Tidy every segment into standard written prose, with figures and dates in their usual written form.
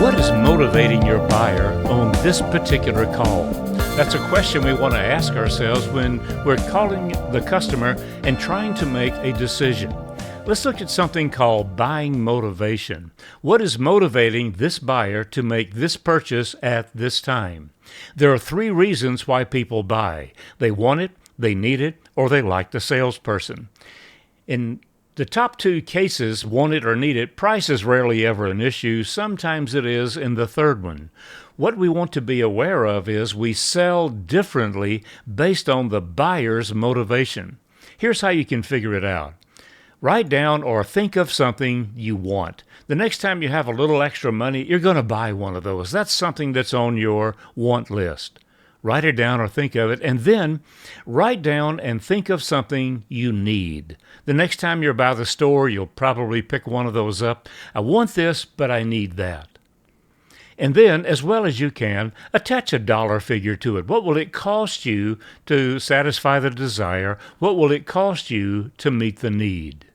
What is motivating your buyer on this particular call? That's a question we want to ask ourselves when we're calling the customer and trying to make a decision. Let's look at something called buying motivation. What is motivating this buyer to make this purchase at this time? There are 3 reasons why people buy. They want it, they need it, or they like the salesperson. In the top 2 cases, want it or need it, price is rarely ever an issue. Sometimes it is in the third one. What we want to be aware of is we sell differently based on the buyer's motivation. Here's how you can figure it out. Write down or think of something you want. The next time you have a little extra money, you're going to buy one of those. That's something that's on your want list. Write it down or think of it, and then write down and think of something you need. The next time you're by the store, you'll probably pick one of those up. I want this, but I need that. And then, as well as you can, attach a dollar figure to it. What will it cost you to satisfy the desire? What will it cost you to meet the need?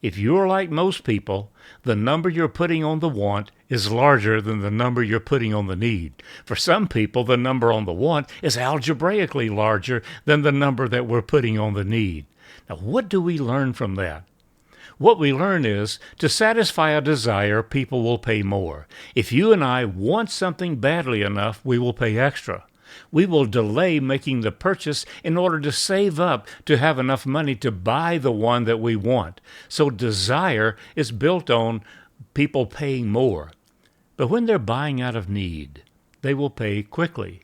If you're like most people, the number you're putting on the want is larger than the number you're putting on the need. For some people, the number on the want is algebraically larger than the number that we're putting on the need. Now, what do we learn from that? What we learn is, to satisfy a desire, people will pay more. If you and I want something badly enough, we will pay extra. We will delay making the purchase in order to save up to have enough money to buy the one that we want. So desire is built on people paying more. But when they're buying out of need, they will pay quickly.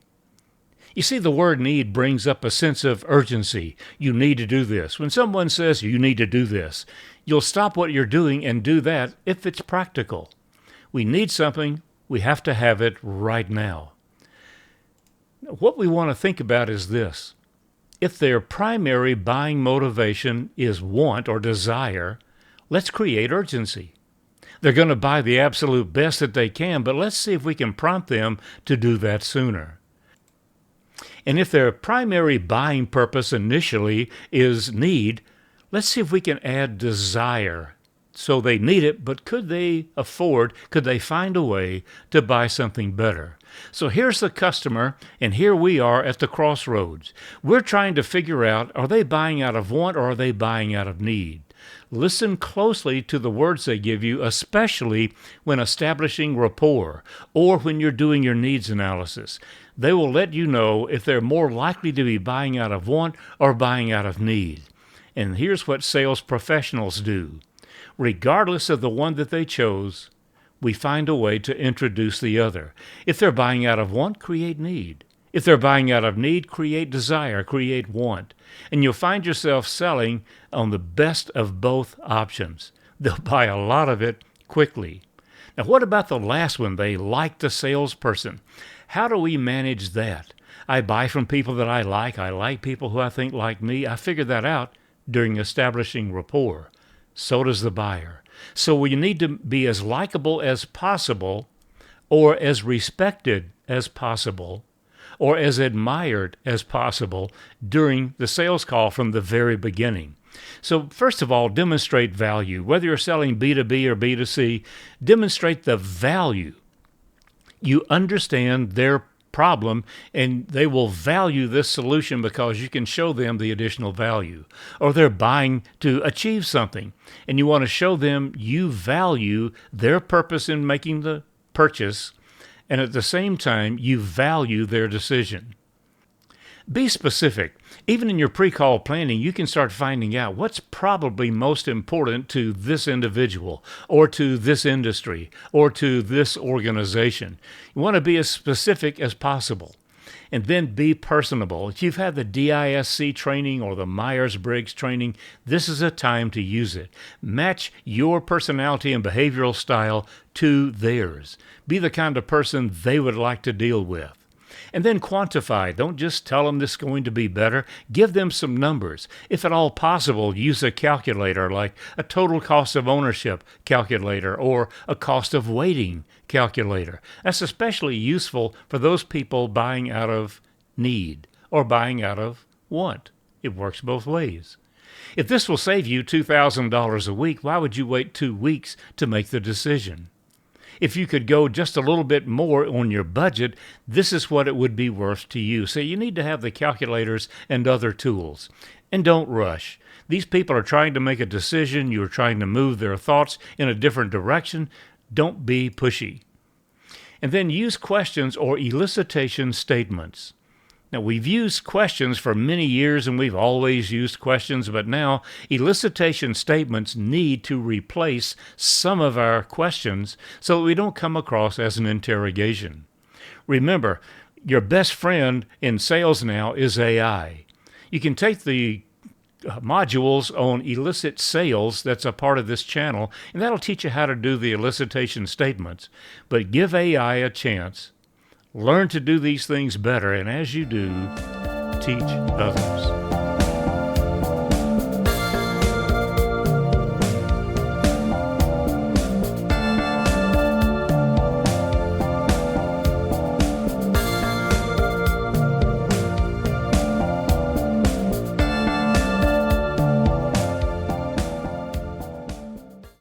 You see, the word need brings up a sense of urgency. You need to do this. When someone says you need to do this, you'll stop what you're doing and do that if it's practical. We need something, we have to have it right now. What we want to think about is this. If their primary buying motivation is want or desire, let's create urgency. They're going to buy the absolute best that they can, but let's see if we can prompt them to do that sooner. And if their primary buying purpose initially is need, let's see if we can add desire. So they need it, but could they find a way to buy something better? So here's the customer, and here we are at the crossroads. We're trying to figure out, are they buying out of want or are they buying out of need? Listen closely to the words they give you, especially when establishing rapport or when you're doing your needs analysis. They will let you know if they're more likely to be buying out of want or buying out of need. And here's what sales professionals do. Regardless of the one that they chose, we find a way to introduce the other. If they're buying out of want, create need. If they're buying out of need, create desire, create want. And you'll find yourself selling on the best of both options. They'll buy a lot of it quickly. Now, what about the last one? They like the salesperson. How do we manage that? I buy from people that I like people who I think like me. I figured that out during establishing rapport. So does the buyer. So we need to be as likable as possible, or as respected as possible, or as admired as possible during the sales call from the very beginning. So first of all, demonstrate value. Whether you're selling B2B or B2C, demonstrate the value. You understand their problem, and they will value this solution because you can show them the additional value. Or they're buying to achieve something, and you want to show them you value their purpose in making the purchase, and at the same time, you value their decision. Be specific. Even in your pre-call planning, you can start finding out what's probably most important to this individual, or to this industry, or to this organization. You want to be as specific as possible. And then be personable. If you've had the DISC training or the Myers-Briggs training, this is a time to use it. Match your personality and behavioral style to theirs. Be the kind of person they would like to deal with. And then quantify. Don't just tell them this is going to be better. Give them some numbers. If at all possible, use a calculator like a total cost of ownership calculator or a cost of waiting calculator. That's especially useful for those people buying out of need or buying out of want. It works both ways. If this will save you $2,000 a week, why would you wait 2 weeks to make the decision? If you could go just a little bit more on your budget, this is what it would be worth to you. So you need to have the calculators and other tools. And don't rush. These people are trying to make a decision. You're trying to move their thoughts in a different direction. Don't be pushy. And then use questions or elicitation statements. Now, we've used questions for many years, and we've always used questions, but now elicitation statements need to replace some of our questions so that we don't come across as an interrogation. Remember, your best friend in sales now is AI. You can take the modules on elicit sales that's a part of this channel, and that'll teach you how to do the elicitation statements. But give AI a chance. Learn to do these things better, and as you do, teach others.